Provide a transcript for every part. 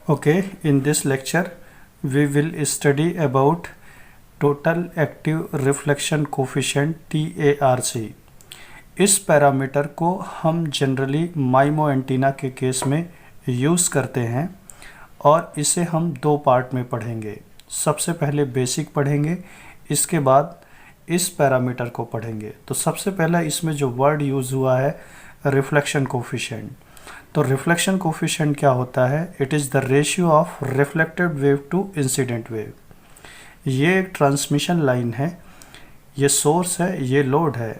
Okay, in this lecture we will study about total active reflection coefficient TARC। इस parameter को हम generally माइमो antenna के case में use करते हैं और इसे हम दो पार्ट में पढ़ेंगे। सबसे पहले बेसिक पढ़ेंगे, इसके बाद इस पैरामीटर को पढ़ेंगे। तो सबसे पहला इसमें जो वर्ड यूज़ हुआ है रिफ्लेक्शन कोफिशिएंट। तो रिफ्लेक्शन कोफिशिएंट क्या होता है? It is the ratio of reflected wave to incident wave. ये एक ट्रांसमिशन लाइन है, ये सोर्स है, ये लोड है।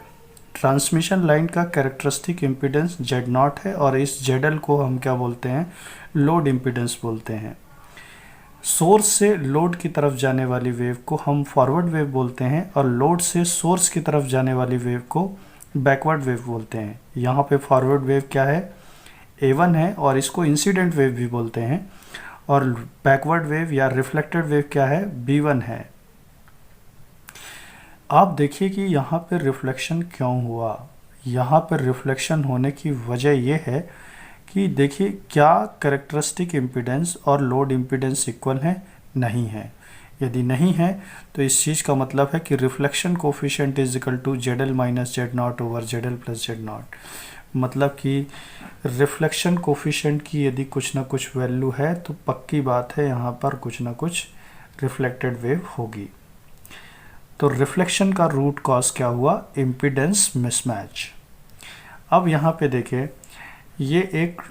ट्रांसमिशन लाइन का कैरेक्टरिस्टिक इम्पीडेंस Z0 है और इस ZL को हम क्या बोलते हैं? लोड इम्पीडेंस बोलते हैं। सोर्स से लोड की तरफ जाने वाली वेव को हम फॉरवर्ड वेव बोलते हैं और लोड से सोर्स की तरफ जाने वाली वेव को बैकवर्ड वेव बोलते हैं। यहाँ पे फॉरवर्ड वेव क्या है? A1 है और इसको इंसिडेंट वेव भी बोलते हैं, और बैकवर्ड वेव या रिफ्लेक्टेड वेव क्या है? B1 है। आप देखिए कि यहाँ पर रिफ्लेक्शन क्यों हुआ। यहाँ पर रिफ्लेक्शन होने की वजह यह है कि देखिए क्या कैरेक्टरिस्टिक इम्पीडेंस और लोड इम्पीडेंस इक्वल है? नहीं है। यदि नहीं है तो इस चीज़ का मतलब है कि reflection coefficient is equal to ZL minus Z0 over ZL plus Z0। मतलब कि रिफ्लेक्शन कोफिशिएंट की यदि कुछ ना कुछ वैल्यू है तो पक्की बात है यहाँ पर कुछ ना कुछ रिफ्लेक्टेड वेव होगी। तो रिफ्लेक्शन का रूट कॉज क्या हुआ? Impedance mismatch. अब यहाँ पे देखिए, ये एक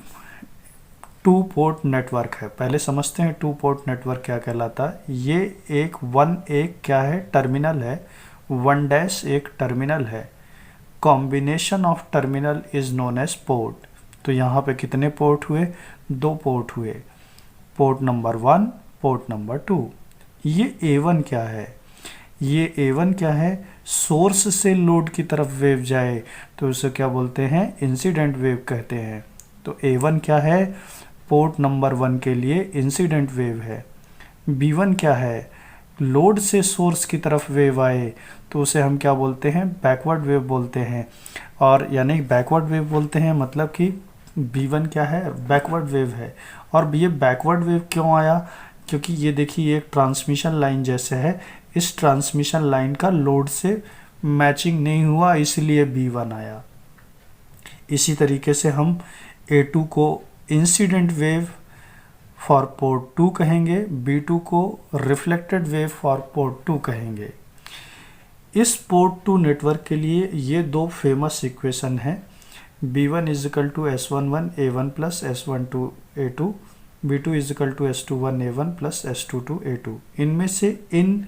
टू पोर्ट नेटवर्क है। पहले समझते हैं टू पोर्ट नेटवर्क क्या कहलाता है। ये एक क्या है? टर्मिनल है। 1' एक टर्मिनल है। Combination of terminal is known as port. तो यहाँ पे कितने पोर्ट हुए? 2 पोर्ट हुए। Port number 1, port number 2। ये A1 क्या है? ये A1 क्या है? सोर्स से लोड की तरफ वेव जाए तो उसे क्या बोलते हैं? इंसिडेंट वेव कहते हैं। तो A1 क्या है? पोर्ट नंबर 1 के लिए इंसिडेंट वेव है। B1 क्या है? लोड से सोर्स की तरफ वेव आए तो उसे हम क्या बोलते हैं? बैकवर्ड वेव बोलते हैं। और यानी बैकवर्ड वेव बोलते हैं मतलब कि B1 क्या है? बैकवर्ड वेव है। और ये बैकवर्ड वेव क्यों आया? क्योंकि ये देखिए एक ट्रांसमिशन लाइन जैसे है, इस ट्रांसमिशन लाइन का लोड से मैचिंग नहीं हुआ, इसलिए B1 आया। इसी तरीके से हम A2 को इंसिडेंट वेव फॉर पोर्ट 2 कहेंगे, B2 को रिफ्लेक्टेड वेव फॉर पोर्ट 2 कहेंगे। इस पोर्ट 2 नेटवर्क के लिए ये दो फेमस इक्वेशन हैं। B1 is equal to S11 A1 plus S12 A2, B2 is equal to S21 A1 plus S22 A2। इनमें से इन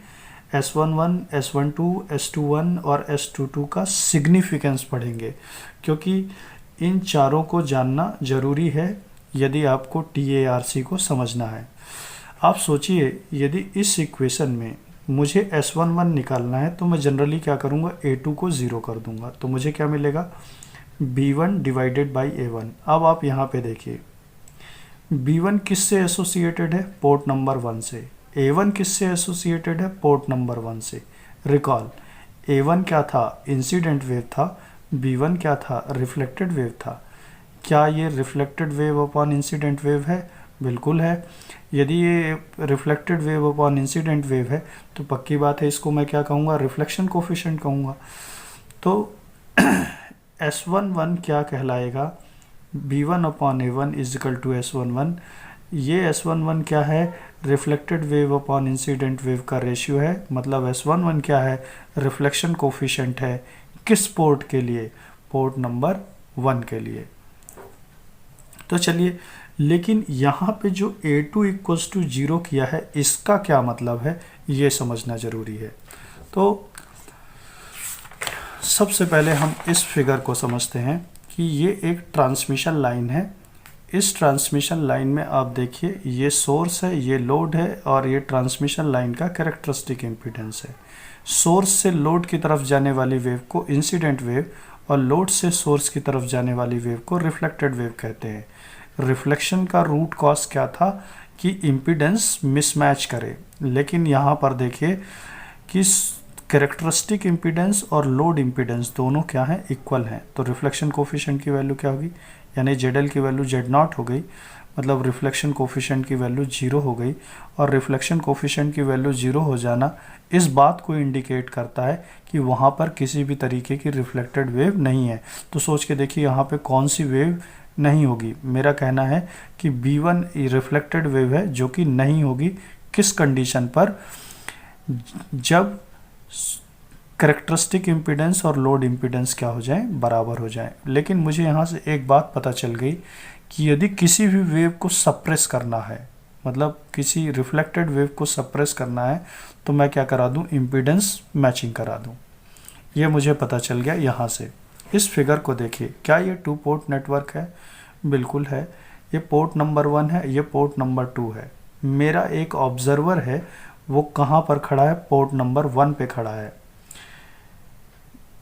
S11, S12, S21 और S22 का सिग्निफिकेंस पढ़ेंगे, क्योंकि इन चारों को जानना ज़रूरी है यदि आपको TARC को समझना है। आप सोचिए, यदि इस इक्वेशन में मुझे S11 निकालना है तो मैं जनरली क्या करूँगा? A2 को 0 कर दूँगा, तो मुझे क्या मिलेगा? B1 divided by A1। अब आप यहाँ पे देखिए, B1 किससे एसोसिएटेड है? पोर्ट नंबर 1 से। A1 किससे एसोसिएटेड है? पोर्ट नंबर 1 से। रिकॉल, A1 क्या था? इंसिडेंट वेव था। B1 क्या था? रिफ्लेक्टेड वेव था। क्या ये reflected wave upon incident wave है? बिल्कुल है। यदि ये reflected wave upon incident wave है तो पक्की बात है इसको मैं क्या कहूँगा? रिफ्लेक्शन कोफिशिएंट कहूँगा। तो S11 क्या कहलाएगा? B1 upon A1 is equal to S11। ये S11 क्या है? Reflected wave upon incident wave का रेशियो है। मतलब S11 क्या है? रिफ्लेक्शन कोफिशिएंट है। किस पोर्ट के लिए? पोर्ट नंबर 1 के लिए। तो चलिए, लेकिन यहाँ पे जो A2 इक्वल्स टू 0 किया है, इसका क्या मतलब है ये समझना ज़रूरी है। तो सबसे पहले हम इस फिगर को समझते हैं कि ये एक ट्रांसमिशन लाइन है। इस ट्रांसमिशन लाइन में आप देखिए, ये सोर्स है, ये लोड है, और ये ट्रांसमिशन लाइन का कैरेक्टरिस्टिक इम्पीडेंस है। सोर्स से लोड की तरफ जाने वाली वेव को इंसिडेंट वेव और लोड से सोर्स की तरफ जाने वाली वेव को रिफ्लेक्टेड वेव कहते हैं। रिफ्लेक्शन का रूट कॉज क्या था? कि इम्पीडेंस मिसमैच करे। लेकिन यहाँ पर देखिए कि कैरेक्टरिस्टिक इम्पीडेंस और लोड इम्पीडेंस दोनों क्या हैं? इक्वल हैं। तो रिफ्लेक्शन कोफिशिएंट की वैल्यू क्या होगी? यानी ZL की वैल्यू Z0 हो गई। मतलब रिफ्लेक्शन कोफिशिएंट की वैल्यू 0 हो गई, और रिफ्लेक्शन कोफिशिएंट की वैल्यू 0 हो जाना इस बात को इंडिकेट करता है कि वहाँ पर किसी भी तरीके की रिफ्लेक्टेड वेव नहीं है। तो सोच के देखिए यहाँ पे कौन सी वेव नहीं होगी। मेरा कहना है कि B1 रिफ्लेक्टेड वेव है जो कि नहीं होगी। किस कंडीशन पर? जब कैरेक्टरिस्टिक इम्पीडेंस और लोड इम्पीडेंस क्या हो जाए, बराबर हो जाए। लेकिन मुझे यहाँ से एक बात पता चल गई कि यदि किसी भी वेव को सप्रेस करना है, मतलब किसी रिफ्लेक्टेड वेव को सप्रेस करना है, तो मैं क्या करा दूँ, इम्पीडेंस मैचिंग करा दूँ। ये मुझे पता चल गया यहाँ से। इस फिगर को देखिए, क्या ये 2 पोर्ट नेटवर्क है? बिल्कुल है। ये पोर्ट नंबर 1 है, ये पोर्ट नंबर 2 है। मेरा एक ऑब्जर्वर है, वो कहाँ पर खड़ा है? पोर्ट नंबर 1 पे खड़ा है।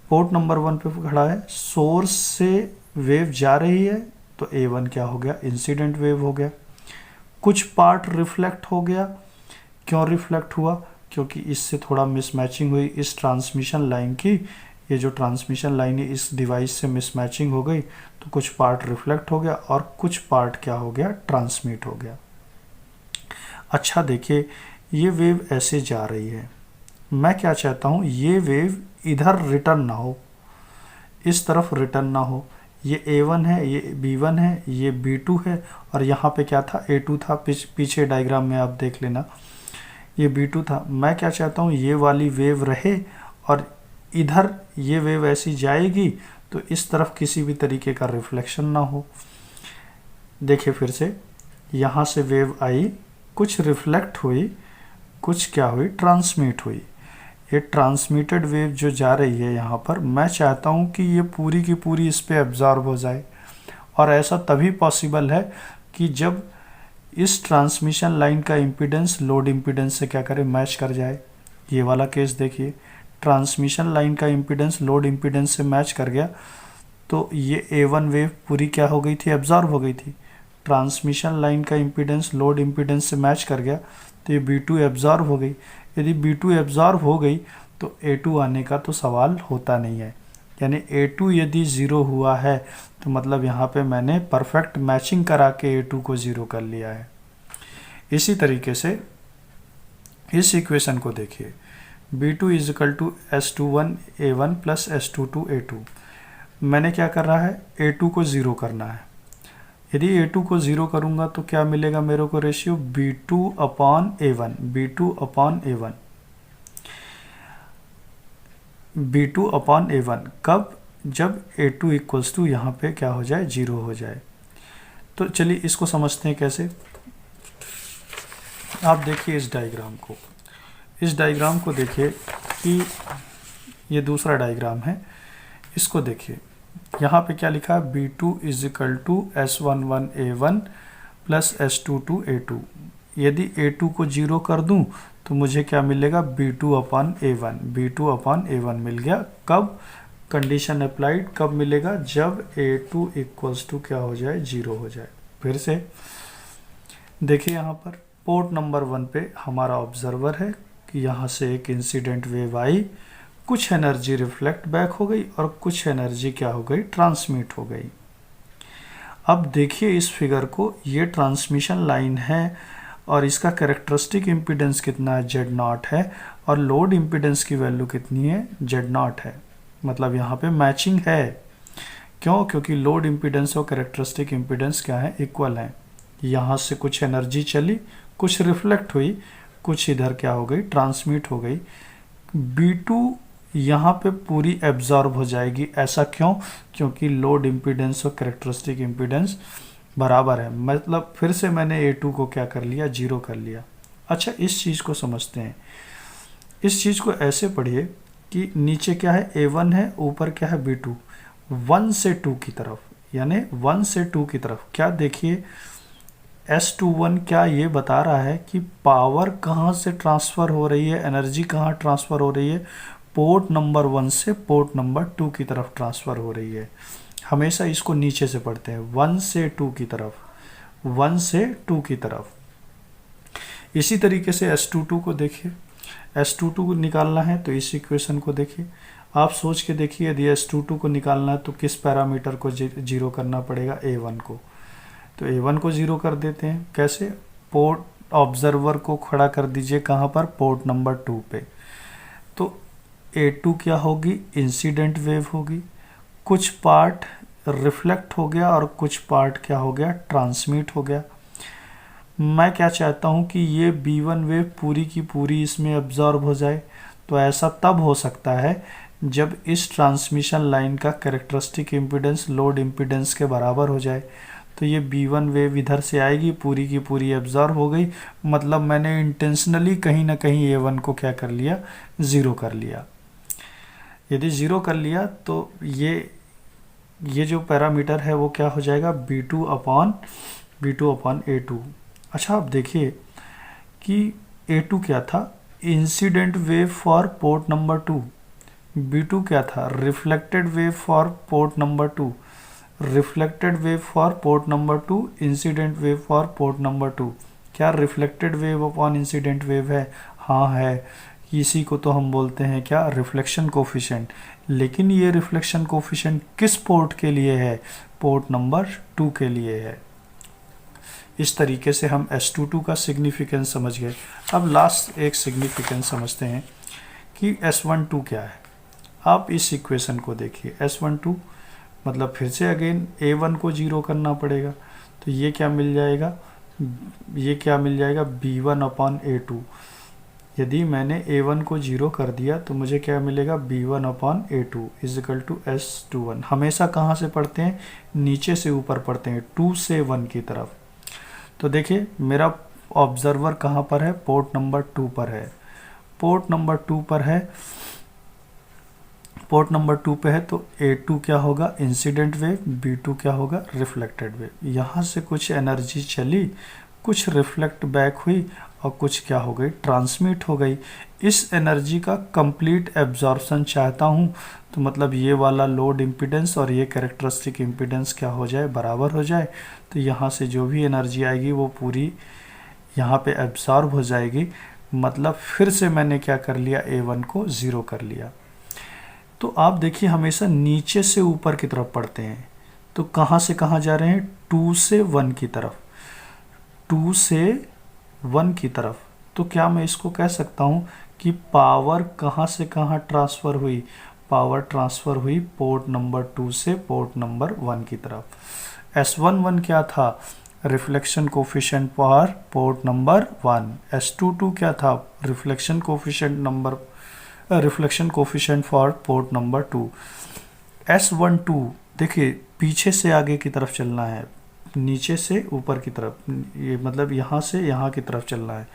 पोर्ट नंबर 1 पे खड़ा है, सोर्स से वेव जा रही है, तो A1 क्या हो गया, इंसिडेंट वेव हो गया। कुछ पार्ट रिफ्लेक्ट हो गया। क्यों रिफ्लेक्ट हुआ? क्योंकि इससे थोड़ा मिसमैचिंग हुई इस ट्रांसमिशन लाइन की। ये जो ट्रांसमिशन लाइन है इस डिवाइस से मिसमैचिंग हो गई, तो कुछ पार्ट रिफ्लेक्ट हो गया और कुछ पार्ट क्या हो गया, ट्रांसमिट हो गया। अच्छा देखिए, ये वेव ऐसे जा रही है, मैं क्या चाहता हूँ, ये वेव इधर रिटर्न ना हो, इस तरफ रिटर्न ना हो। ये A1 है, ये B1 है, ये B2 है, और यहाँ पे क्या था, A2 था। पीछे डायग्राम में आप देख लेना, ये B2 था। मैं क्या चाहता हूँ, ये वाली वेव रहे और इधर ये वेव ऐसी जाएगी, तो इस तरफ किसी भी तरीके का रिफ्लेक्शन ना हो। देखिए फिर से, यहाँ से वेव आई, कुछ रिफ्लेक्ट हुई, कुछ क्या हुई, ट्रांसमिट हुई। ये ट्रांसमिटेड वेव जो जा रही है यहाँ पर, मैं चाहता हूँ कि ये पूरी की पूरी इस पे एब्जॉर्ब हो जाए। और ऐसा तभी पॉसिबल है कि जब इस ट्रांसमिशन लाइन का इम्पीडेंस लोड इम्पीडेंस से क्या करे, मैच कर जाए। ये वाला केस देखिए, ट्रांसमिशन लाइन का इम्पीडेंस लोड इम्पीडेंस से मैच कर गया, तो ये A1 वेव पूरी क्या हो गई थी, एब्जॉर्ब हो गई थी। ट्रांसमिशन लाइन का इम्पीडेंस लोड इम्पीडेंस से मैच कर गया, तो ये B2 एब्जॉर्ब हो गई। यदि B2 एब्जॉर्ब हो गई तो A2 आने का तो सवाल होता नहीं है। यानी A2 यदि 0 हुआ है तो मतलब यहाँ पे मैंने परफेक्ट मैचिंग करा के A2 को 0 कर लिया है। इसी तरीके से इस इक्वेशन को देखिए, B2 is equal to S21 A1 plus S22 A2। मैंने क्या कर रहा है, A2 को 0 करना है। यदि A2 को 0 करूंगा तो क्या मिलेगा मेरे को ratio, B2 upon A1, B2 upon A1, B2 upon A1। कब? जब A2 इक्वल्स टू यहाँ पे क्या हो जाए, 0 हो जाए। तो चलिए इसको समझते हैं कैसे। आप देखिए इस डायग्राम को, इस डायग्राम को देखिए कि ये दूसरा डायग्राम है। इसको देखिए, यहाँ पे क्या लिखा है, B2 is equal to S11 A1 plus S22 A2। यदि A2 को 0 कर दूं तो मुझे क्या मिलेगा, B2 upon A1, B2 upon A1 मिल गया। कब? कंडीशन अप्लाइड कब मिलेगा, जब A2 इक्वल्स टू क्या हो जाए, 0 हो जाए। फिर से देखिए, यहाँ पर पोर्ट नंबर 1 पे हमारा ऑब्जर्वर है कि यहाँ से एक इंसिडेंट वेव आई, कुछ एनर्जी रिफ्लेक्ट बैक हो गई और कुछ एनर्जी क्या हो गई, ट्रांसमिट हो गई। अब देखिए इस फिगर को, ये ट्रांसमिशन लाइन है और इसका कैरेक्टरिस्टिक इम्पीडेंस कितना है, Z0 है, और लोड इम्पीडेंस की वैल्यू कितनी है, Z0 है। मतलब यहाँ पे मैचिंग है। क्यों? क्योंकि लोड इम्पीडेंस और कैरेक्टरिस्टिक इम्पीडेंस क्या है, इक्वल है। यहाँ से कुछ एनर्जी चली, कुछ रिफ्लेक्ट हुई, कुछ इधर क्या हो गई, ट्रांसमिट हो गई। B2 यहाँ पे पूरी एब्जॉर्ब हो जाएगी। ऐसा क्यों? क्योंकि लोड इम्पीडेंस और कैरेक्टरिस्टिक इम्पीडेंस बराबर है। मतलब फिर से मैंने A2 को क्या कर लिया, 0 कर लिया। अच्छा, इस चीज़ को समझते हैं। इस चीज़ को ऐसे पढ़िए कि नीचे क्या है, A1 है, ऊपर क्या है, B2। 1 से 2 की तरफ, यानी 1 से 2 की तरफ क्या देखिए, S21 क्या ये बता रहा है कि पावर कहाँ से ट्रांसफ़र हो रही है, एनर्जी कहाँ ट्रांसफ़र हो रही है, पोर्ट नंबर 1 से पोर्ट नंबर 2 की तरफ ट्रांसफ़र हो रही है। हमेशा इसको नीचे से पढ़ते हैं, 1 से 2 की तरफ, 1 से 2 की तरफ। इसी तरीके से S22 को देखिए, S22 को निकालना है तो इस इक्वेशन को देखिए। आप सोच के देखिए, यदि S22 को निकालना है तो किस पैरामीटर को 0 करना पड़ेगा, A1 को। तो A1 को 0 कर देते हैं। कैसे? पोर्ट ऑब्जर्वर को खड़ा कर दीजिए कहाँ पर? पोर्ट नंबर 2 पे। तो A2 क्या होगी? इंसिडेंट वेव होगी। कुछ पार्ट रिफ्लेक्ट हो गया और कुछ पार्ट क्या हो गया? ट्रांसमिट हो गया। मैं क्या चाहता हूँ कि ये B1 वेव पूरी की पूरी इसमें एब्जॉर्ब हो जाए। तो ऐसा तब हो सकता है जब इस ट्रांसमिशन लाइन का कैरेक्टरिस्टिक इम्पीडेंस लोड इम्पीडेंस के बराबर हो जाए। तो ये B1 वेव इधर से आएगी, पूरी की पूरी एब्जॉर्ब हो गई, मतलब मैंने इंटेंशनली कहीं ना कहीं A1 को क्या कर लिया? 0 कर लिया। यदि 0 कर लिया तो ये जो पैरामीटर है वो क्या हो जाएगा? B2 upon A2। अच्छा, आप देखिए कि A2 क्या था? Incident wave for port number 2। B2 क्या था? Reflected wave for port number 2। Reflected wave for port number 2, incident wave for port number 2। क्या reflected wave upon incident wave है? हाँ है। इसी को तो हम बोलते हैं क्या? Reflection coefficient. लेकिन ये रिफ्लेक्शन कोफिशिएंट किस पोर्ट के लिए है? पोर्ट नंबर 2 के लिए है। इस तरीके से हम S22 का सिग्निफिकेंस समझ गए। अब लास्ट एक सिग्निफिकेंस समझते हैं कि S12 क्या है। आप इस इक्वेशन को देखिए, S12 मतलब फिर से अगेन A1 को 0 करना पड़ेगा। तो ये क्या मिल जाएगा? ये क्या मिल जाएगा? B1 upon A2। यदि मैंने A1 को 0 कर दिया तो मुझे क्या मिलेगा? B1 upon A2 is equal to S21। हमेशा कहाँ से पढ़ते हैं? नीचे से ऊपर पढ़ते हैं, 2 से 1 की तरफ। तो देखिए मेरा ऑब्जर्वर कहाँ पर है? पोर्ट नंबर 2 पर है। पोर्ट नंबर 2 पर है, पोर्ट नंबर 2 पे है। तो A2 क्या होगा? Incident wave. B2 क्या होगा? Reflected wave. यहाँ से कुछ एनर्जी चली, कुछ रिफ्लेक्ट बैक हुई और कुछ क्या हो गई? ट्रांसमिट हो गई। इस एनर्जी का कंप्लीट एब्जॉर्प्शन चाहता हूँ, तो मतलब ये वाला लोड इम्पीडेंस और ये कैरेक्टरिस्टिक इम्पीडेंस क्या हो जाए? बराबर हो जाए। तो यहाँ से जो भी एनर्जी आएगी वो पूरी यहाँ पे एब्जॉर्ब हो जाएगी। मतलब फिर से मैंने क्या कर लिया? A1 को 0 कर लिया। तो आप देखिए हमेशा नीचे से ऊपर की तरफ पढ़ते हैं। तो कहाँ से कहाँ जा रहे हैं? 2 से 1 की तरफ। 2 से 1 की तरफ। तो क्या मैं इसको कह सकता हूँ कि पावर कहाँ से कहाँ ट्रांसफ़र हुई? पावर ट्रांसफ़र हुई पोर्ट नंबर 2 से पोर्ट नंबर 1 की तरफ। S11 क्या था? Reflection coefficient for port number 1। S22 क्या था? Reflection coefficient for port number 2। S12 देखिए पीछे से आगे की तरफ चलना है, नीचे से ऊपर की तरफ, ये मतलब यहाँ से यहाँ की तरफ चलना है।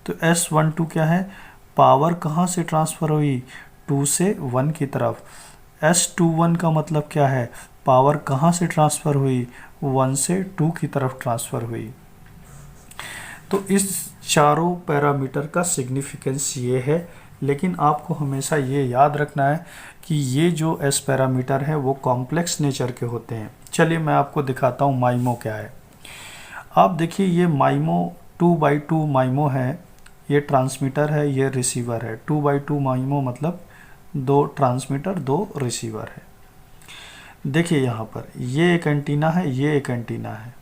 तो S12 क्या है? पावर कहाँ से ट्रांसफ़र हुई? 2 से 1 की तरफ। S21 का मतलब क्या है? पावर कहाँ से ट्रांसफ़र हुई? 1 से 2 की तरफ ट्रांसफ़र हुई। तो इस चारों पैरामीटर का सिग्निफिकेंस ये है। लेकिन आपको हमेशा ये याद रखना है कि ये जो एस पैरामीटर है वो कॉम्प्लेक्स नेचर के होते हैं। चलिए मैं आपको दिखाता हूँ माइमो क्या है। आप देखिए ये माइमो 2x2 माइमो है, ये ट्रांसमीटर है, ये रिसीवर है। 2x2 माइमो मतलब 2 ट्रांसमीटर 2 रिसीवर है। देखिए यहाँ पर ये एक एंटीना है, ये एक एंटीना है।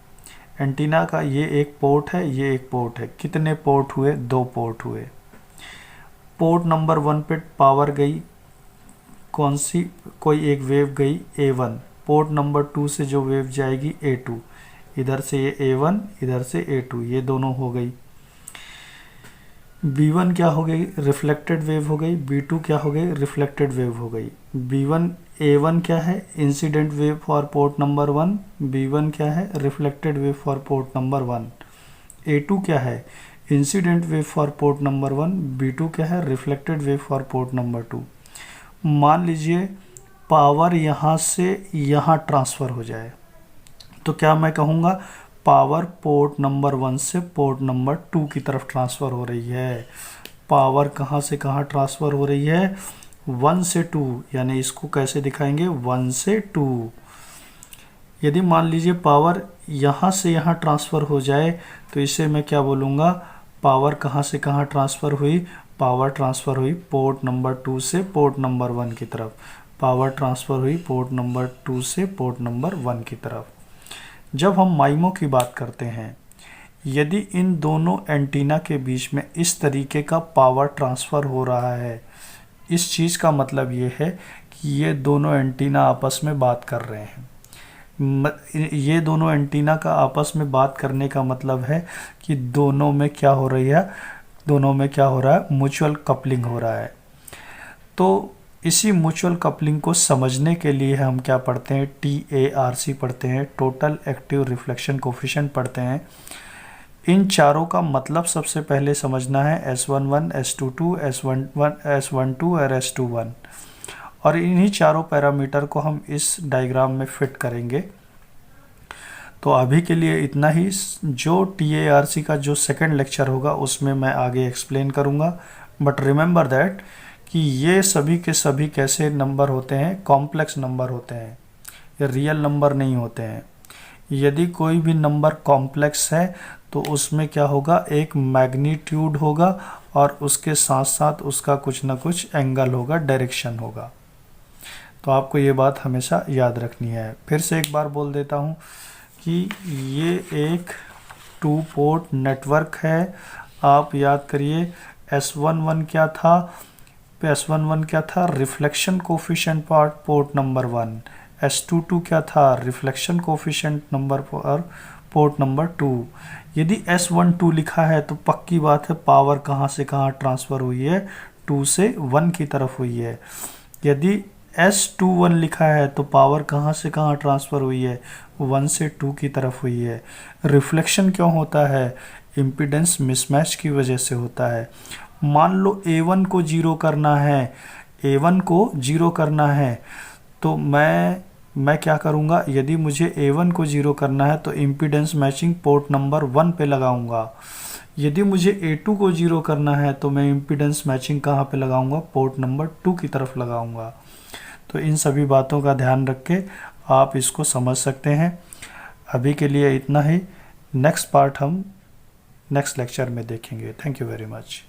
एंटीना का ये एक पोर्ट है, ये एक पोर्ट है। कितने पोर्ट हुए? 2 पोर्ट हुए। पोर्ट नंबर 1 पे पावर गई, कौन सी? कोई एक वेव गई A1। पोर्ट नंबर 2 से जो वेव जाएगी A2। इधर से ये A1, इधर से A2, ये दोनों हो गई। B1 क्या हो गई? रिफ्लेक्टेड वेव हो गई। B2 क्या हो गई? रिफ्लेक्टेड वेव हो गई। B1 A1 क्या है? Incident wave for port number 1। B1 क्या है? Reflected wave for port number 1। A2 क्या है? Incident wave for port number 1। B2 क्या है? Reflected wave for port number 2। मान लीजिए पावर यहाँ से यहाँ ट्रांसफ़र हो जाए, तो क्या मैं कहूँगा? पावर पोर्ट नंबर 1 से पोर्ट नंबर 2 की तरफ ट्रांसफ़र हो रही है। पावर कहाँ से कहाँ ट्रांसफ़र हो रही है? 1 से 2, यानी इसको कैसे दिखाएंगे? 1 से 2। यदि मान लीजिए पावर यहाँ से यहाँ ट्रांसफ़र हो जाए तो इसे मैं क्या बोलूँगा? पावर कहाँ से कहाँ ट्रांसफ़र हुई? पावर ट्रांसफ़र हुई पोर्ट नंबर 2 से पोर्ट नंबर 1 की तरफ। पावर ट्रांसफ़र हुई पोर्ट नंबर 2 से पोर्ट नंबर 1 की तरफ। जब हम माइमो की बात करते हैं, यदि इन दोनों एंटीना के बीच में इस तरीके का पावर ट्रांसफ़र हो रहा है, इस चीज़ का मतलब ये है कि ये दोनों एंटीना आपस में बात कर रहे हैं। ये दोनों एंटीना का आपस में बात करने का मतलब है कि दोनों में क्या हो रही है, दोनों में क्या हो रहा है, म्यूचुअल कपलिंग हो रहा है। तो इसी म्यूचुअल कपलिंग को समझने के लिए हम क्या पढ़ते हैं, TARC पढ़ते हैं, टोटल एक्टिव रिफ्लेक्शन कोफिशिएंट पढ़ते हैं। इन चारों का मतलब सबसे पहले समझना है S11, S22, S12 और S21, और इन्हीं चारों पैरामीटर को हम इस डायग्राम में फिट करेंगे। तो अभी के लिए इतना ही। जो TARC का जो सेकंड लेक्चर होगा उसमें मैं आगे एक्सप्लेन करूँगा। बट रिमेंबर दैट कि ये सभी के सभी कैसे नंबर होते हैं, कॉम्प्लेक्स नंबर होते हैं, ये रियल नंबर नहीं होते हैं। यदि कोई भी नंबर कॉम्प्लेक्स है तो उसमें क्या होगा, एक मैग्नीट्यूड होगा और उसके साथ साथ उसका कुछ ना कुछ एंगल होगा, डायरेक्शन होगा। तो आपको ये बात हमेशा याद रखनी है। फिर से एक बार बोल देता हूँ कि ये एक 2 पोर्ट नेटवर्क है। आप याद करिए S11 क्या था, S11 क्या था, reflection coefficient part port number 1। S22 क्या था, रिफ्लेक्शन कोफिशिएंट नंबर पर पोर्ट नंबर 2। यदि S12 लिखा है तो पक्की बात है पावर कहाँ से कहाँ ट्रांसफ़र हुई है, 2 से 1 की तरफ हुई है। यदि S21 लिखा है तो पावर कहाँ से कहाँ ट्रांसफ़र हुई है, 1 से 2 की तरफ हुई है। रिफ्लेक्शन क्यों होता है, इम्पीडेंस मिसमैच की वजह से होता है। मान लो A1 को जीरो करना है, A1 को जीरो करना है, तो मैं क्या करूँगा, यदि मुझे A1 को जीरो करना है तो इम्पीडेंस मैचिंग पोर्ट नंबर 1 पे लगाऊंगा। यदि मुझे A2 को जीरो करना है तो मैं इम्पीडेंस मैचिंग कहाँ पे लगाऊंगा, पोर्ट नंबर 2 की तरफ लगाऊंगा। तो इन सभी बातों का ध्यान रख के आप इसको समझ सकते हैं। अभी के लिए इतना ही। नेक्स्ट पार्ट हम नेक्स्ट लेक्चर में देखेंगे। Thank you very much.